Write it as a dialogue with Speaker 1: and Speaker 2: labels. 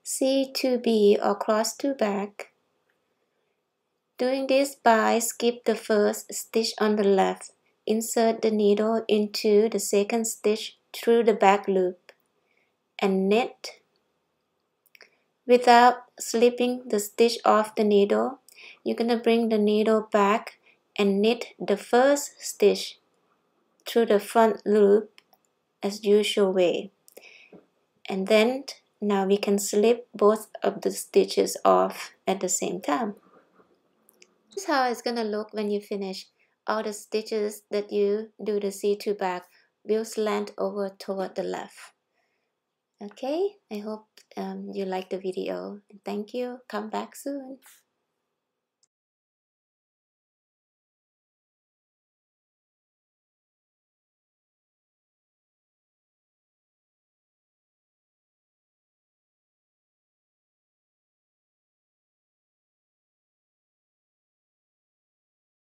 Speaker 1: C2B or cross to back. Doing this by skip the first stitch on the left. Insert the needle into the second stitch through the back loop and knit. Without slipping the stitch off the needle, you're going to bring the needle back and knit the first stitch through the front loop as usual way. And then now we can slip both of the stitches off at the same time. This is how it's going to look when you finish. All the stitches that you do the C2 back will slant over toward the left. Okay, I hope you like the video. Thank you. Come back soon.